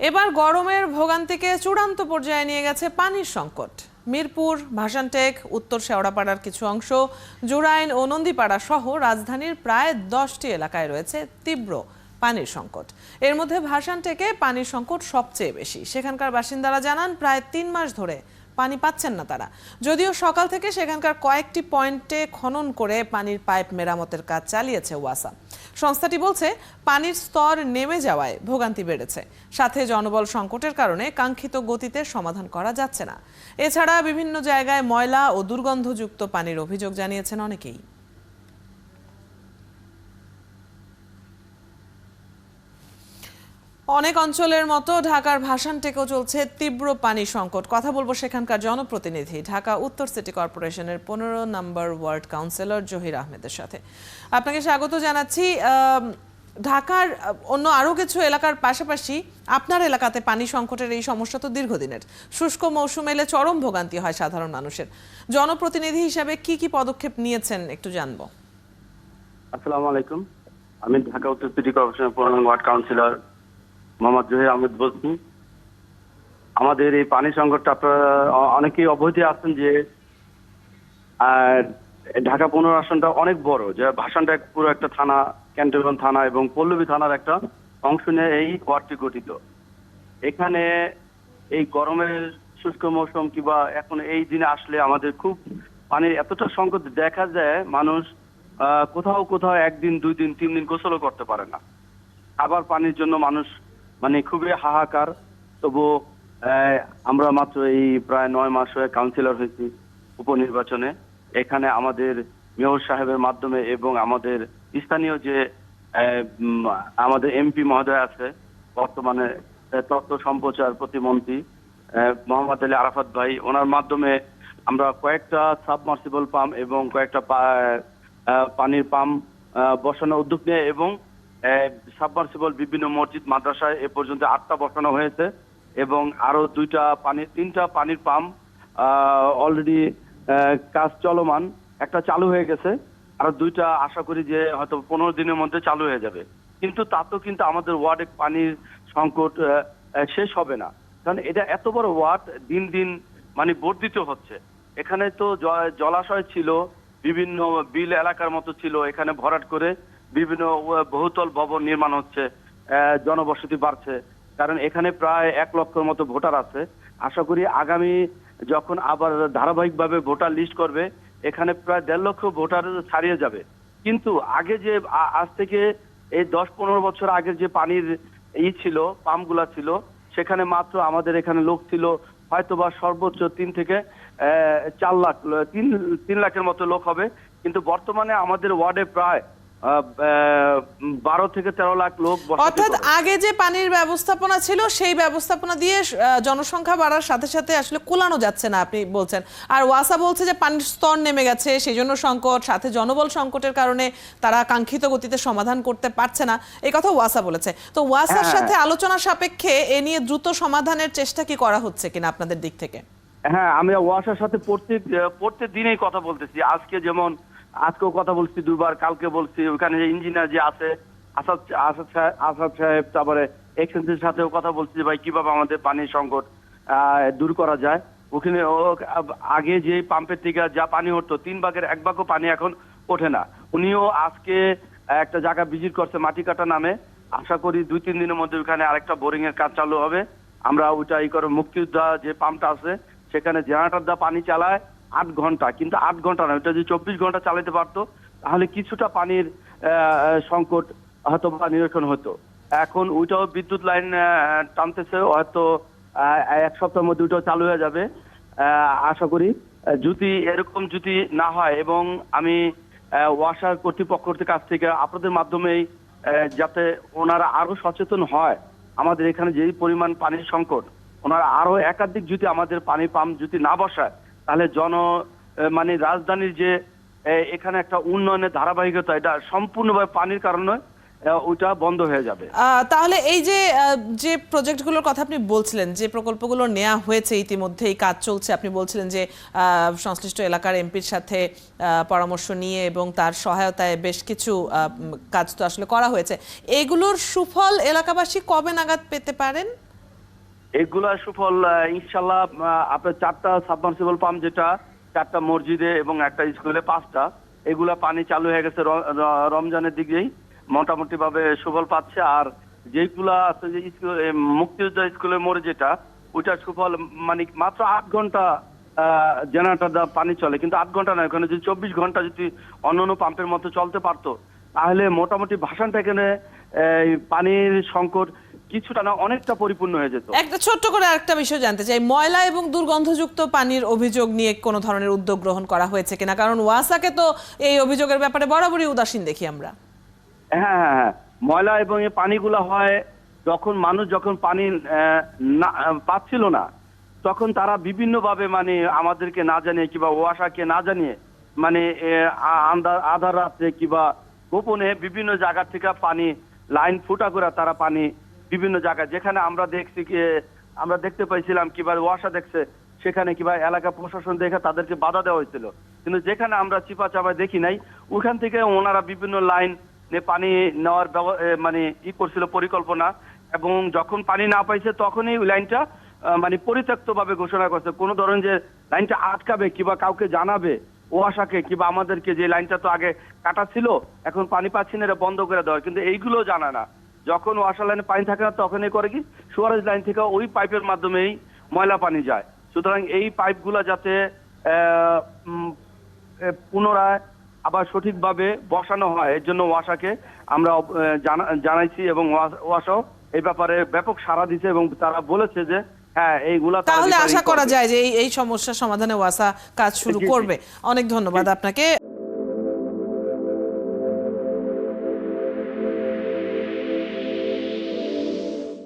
এবার গরমের ভোগান্তিকে চূড়ান্ত পর্যায়ে নিয়ে গেছে পানির সংকট। মিরপুর, ভাসানটেক, উত্তর শেওড়াপাড়ার কিছু অংশ, জুরাইন ও নন্দীপাড়া সহ রাজধানীর প্রায় 10টি এলাকায় রয়েছে তীব্র পানির সংকট। এর মধ্যে ভাসানটেকে পানির সংকট সবচেয়ে বেশি। সেখানকার বাসিন্দারা জানান প্রায় 3 মাস ধরে পানি পাচ্ছেন না তারা। যদিও সকাল থেকে সেখানকার কয়েকটি পয়েন্টে খনন করে পানির পাইপ মেরামতের কাজ চালিয়েছে ওয়াসা। সংস্থাটি বলছে পানির স্তর নেমে যাওয়ায় ভোগান্তি বেড়েছে, সাথে জনবল সংকটের কারণে কাঙ্ক্ষিত গতিতে সমাধান করা যাচ্ছে না। এছাড়া বিভিন্ন জায়গায় ময়লা ও দুর্গন্ধযুক্ত পানির অভিযোগ জানিয়েছেন অনেকেই। অনেক অঞ্চলের মতো ঢাকার ভাসানটেকেও চলছে তীব্র পানি সংকট। কথা বলবো সেখানকার জনপ্রতিনিধি, ঢাকা উত্তর সিটি কর্পোরেশনের 15 নম্বর ওয়ার্ড কাউন্সিলর জহির আহমেদের সাথে। আপনাকে স্বাগত জানাচ্ছি। ঢাকার অন্য আরও কিছু এলাকার পাশাপাশি আপনার এলাকাতে পানি সংকটের এই সমস্যা তো দীর্ঘদিনের। শুষ্ক মৌসুম এলে চরম ভোগান্তি হয় সাধারণ মানুষের। জনপ্রতিনিধি হিসাবে কি কি পদক্ষেপ নিয়েছেন একটু জানবো। আসসালামু আলাইকুম, আমি ঢাকা উত্তর সিটি কর্পোরেশনের 15 নং ওয়ার্ড কাউন্সিলর মোহাম্মদ জহির আহমেদ বলছি। আমাদের এই পানি সংকটটা আপনারা অনেকেই অবহিত আছেন যে ঢাকা 15 আসনটা অনেক বড়, যে ভাসানটা পুরো একটা থানা, ক্যান্টনমেন্ট থানা এবং পল্লবী থানার একটা অংশ নিয়ে এই ওয়ার্ডটি গঠিত। এখানে এই গরমের শুষ্ক মৌসুম কিংবা এখন এই দিনে আসলে আমাদের খুব পানির এতটা সংকট দেখা যায়, মানুষ কোথাও কোথাও 1 দিন 2 দিন 3 দিন গোসলও করতে পারে না। আবার পানির জন্য মানুষ মানে খুবই হাহাকার। তবু আমরা মাত্র এই প্রায় 9 মাস হয়ে কাউন্সিলর হয়েছি উপনির্বাচনে। এখানে আমাদের মেয়র সাহেবের মাধ্যমে এবং আমাদের স্থানীয় যে আমাদের এমপি মহোদয় আছে, বর্তমানে তথ্য সম্প্রচার প্রতিমন্ত্রী মোহাম্মদ আলী আরাফাত ভাই, ওনার মাধ্যমে আমরা কয়েকটা সাবমার্সিবল পাম্প এবং কয়েকটা পানির পাম্প বসানোর উদ্যোগ নিয়ে এবং সাবমার্সিবল বিভিন্ন মসজিদ মাদ্রাসায় এ পর্যন্ত 8টা বসানো হয়েছে এবং আরো 3টা পানির পাম্প অলরেডি কাজ চলমান। একটা চালু হয়ে গেছে, আরো 2টা আশা করি যে হয়তো 15 দিনের মধ্যে চালু হয়ে যাবে। কিন্তু তাতেও কিন্তু আমাদের ওয়ার্ডে পানির সংকট শেষ হবে না, কারণ এটা এত বড় ওয়ার্ড, দিন দিন মানে বর্ধিত হচ্ছে। এখানে তো জলাশয় ছিল, বিভিন্ন বিল এলাকার মতো ছিল, এখানে ভরাট করে বিভিন্ন বহুতল ভবন নির্মাণ হচ্ছে, জনবসতি বাড়ছে। কারণ এখানে প্রায় 1 লক্ষের মতো ভোটার আছে। আশা করি আগামী যখন আবার ধারাবাহিকভাবে ভোটার লিস্ট করবে, এখানে প্রায় 1.5 লক্ষ ভোটার ছাড়িয়ে যাবে। কিন্তু আগে যে আজ থেকে এই 10-15 বছর আগে যে পানির ছিল, পাম্পগুলা ছিল, সেখানে মাত্র আমাদের এখানে লোক ছিল হয়তোবা সর্বোচ্চ 3 থেকে 4 লাখ, 3 লাখের মতো লোক হবে। কিন্তু বর্তমানে আমাদের ওয়ার্ডে প্রায় 12 থেকে 13 লাখ লোক। অর্থাৎ আগে যে পানির ব্যবস্থাপনা ছিল সেই ব্যবস্থাপনা দিয়ে জনসংখ্যা বাড়ার সাথে সাথে আসলে কুলানো যাচ্ছে না আপনি বলছেন। আর ওয়াসা বলছে যে পানির স্তর নেমে গেছে, সেই জন্য সংকট, সাথে জনবল সংকটের কারণে তারা কাঙ্ক্ষিত গতিতে সমাধান করতে পারছে না, এই কথা ওয়াসা বলেছে। তো ওয়াসার সাথে আলোচনা সাপেক্ষে এ নিয়ে দ্রুত সমাধানের চেষ্টা কি করা হচ্ছে কিনা আপনাদের দিক থেকে? হ্যাঁ, আমি ওয়াসার সাথে প্রত্যেক দিনেই কথা বলতেছি। আজকেও কথা বলছি 2 বার, কালকে বলছি। ওখানে যে ইঞ্জিনিয়ার যে আছে আসাদ সাহেব, তারপরে এক্সচেঞ্জের সাথেও কথা বলছি ভাই কিভাবে আমাদের পানির সংকট দূর করা যায়। ওখানে আগে যে পাম্পের থেকে যা পানি উঠতো 3 ভাগের 1 ভাগও পানি এখন ওঠে না। উনিও আজকে একটা জায়গা ভিজিট করছে মাটি কাটা নামে। আশা করি 2-3 দিনের মধ্যে ওখানে আরেকটা বোরিং এর কাজ চালু হবে। আমরা ওইটা মুক্তিযোদ্ধা যে পাম্পটা আছে সেখানে জেনারেটর দা পানি চালায় 8 ঘন্টা, কিন্তু 8 ঘন্টা না, ওটা যদি 24 ঘন্টা চালাতে পারতো তাহলে কিছুটা পানির সংকট হয়তো বা নিরসন হতো। এখন ওইটাও বিদ্যুৎ লাইন টানতেছে, হয়তো 1 সপ্তাহের মধ্যে ওইটাও চালু হয়ে যাবে। আশা করি যদি এরকম যদি না হয়, এবং আমি ওয়াসার কর্তৃপক্ষের কাছ থেকে আপনাদের মাধ্যমেই যাতে ওনারা আরো সচেতন হয়, আমাদের এখানে যেই পরিমাণ পানির সংকট, ওনারা আরো একাধিক যদি আমাদের পানি পাম্প যদি না বসায় তাহলে মানে রাজধানীর যে এখানে একটা উন্নয়নের ধারাবাহিকতা, এটা সম্পূর্ণভাবে পানির কারণে ওটা বন্ধ হয়ে যাবে। তাহলে এই যে প্রজেক্টগুলোর কথা আপনি বলছিলেন, যে প্রকল্পগুলো নেওয়া হয়েছে ইতিমধ্যেই কাজ চলছে, আপনি বলছিলেন যে সংশ্লিষ্ট এলাকার এমপির সাথে পরামর্শ নিয়ে এবং তার সহায়তায় বেশ কিছু কাজ তো আসলে করা হয়েছে, এগুলোর সুফল এলাকাবাসী কবে নাগাদ পেতে পারেন? এগুলা সুফল ইনশাল্লাহ আপনার 4টা সাবমার্সিবল পাম্প, যেটা 4টা মসজিদে এবং একটা স্কুলে 5টা, এগুলা পানি চালু হয়ে গেছে রমজানের দিকেই মোটামুটি ভাবে সুফল পাচ্ছে। আর যেগুলা আছে যে স্কুল মুক্তিযোদ্ধা স্কুলের মোড়ে যেটা, ওইটার সুফল মানে মাত্র 8 ঘন্টা জেনারেটর পানি চলে, কিন্তু 8 ঘন্টা নয়, ওখানে যদি 24 ঘন্টা যদি অন্যান্য পাম্পের মতো চলতে পারতো তাহলে মোটামুটি ভাষানটা এখানে পানির সংকট কিছুটা না অনেকটা পরিপূর্ণ হয়ে যেত। একটা ছোট্ট করে আরেকটা বিষয় জানতে চাই, ময়লা এবং দুর্গন্ধযুক্ত পানির অভিযোগ নিয়ে কোনো ধরনের উদ্যোগ গ্রহণ করা হয়েছে কিনা? কারণ ওয়াসাকে তো এই অভিযোগের ব্যাপারে বরাবরই উদাসীন দেখি আমরা। হ্যাঁ হ্যাঁ হ্যাঁ, ময়লা এবং এই পানিগুলো হয় যখন মানুষ যখন পানি পাচ্ছিল না, তখন তারা বিভিন্নভাবে মানে আমাদেরকে না জানিয়ে কিংবা ওয়াসাকে না জানিয়ে মানে আধার রাত্রে কিংবা গোপনে বিভিন্ন জায়গা থেকে পানি লাইন ফুটা করে তারা পানি বিভিন্ন জায়গায়, যেখানে আমরা দেখছি কি আমরা দেখতে পাইছিলাম কিংবা ওয়াসা দেখছে, সেখানে কিংবা এলাকা প্রশাসন দেখে তাদেরকে বাধা দেওয়া হয়েছিল। কিন্তু যেখানে আমরা চিপা চাপায় দেখি নাই, ওখান থেকে ওনারা বিভিন্ন লাইন পানি নেওয়ার মানে করছিল পরিকল্পনা, এবং যখন পানি না পাইছে তখনই ওই লাইনটা মানে পরিত্যক্ত ভাবে ঘোষণা করছে। কোন ধরনের যে লাইনটা আটকাবে কিংবা কাউকে জানাবে ওয়াসাকে কিংবা আমাদেরকে যে লাইনটা তো আগে কাটা ছিল, এখন পানি পাচ্ছি না, এটা বন্ধ করে দেওয়া, কিন্তু এইগুলো জানা না। যখন ওয়াসা লাইনে পানি থাকে না তখনই করে কি সুয়ারেজ লাইন থেকে ওই পাইপের মাধ্যমেই ময়লা পানি যায়। সুতরাং এই পাইপগুলো যাতে পুনরায় আবার সঠিকভাবে বসানো হয়, এর জন্য ওয়াসাকে আমরা জানাইছি এবং ওয়াসাও এই ব্যাপারে ব্যাপক সাড়া দিছে এবং তারা বলেছে যে হ্যাঁ এইগুলা তাহলে আশা করা যায় যে এই সমস্যা সমাধানে ওয়াসা কাজ শুরু করবে। অনেক ধন্যবাদ আপনাকে।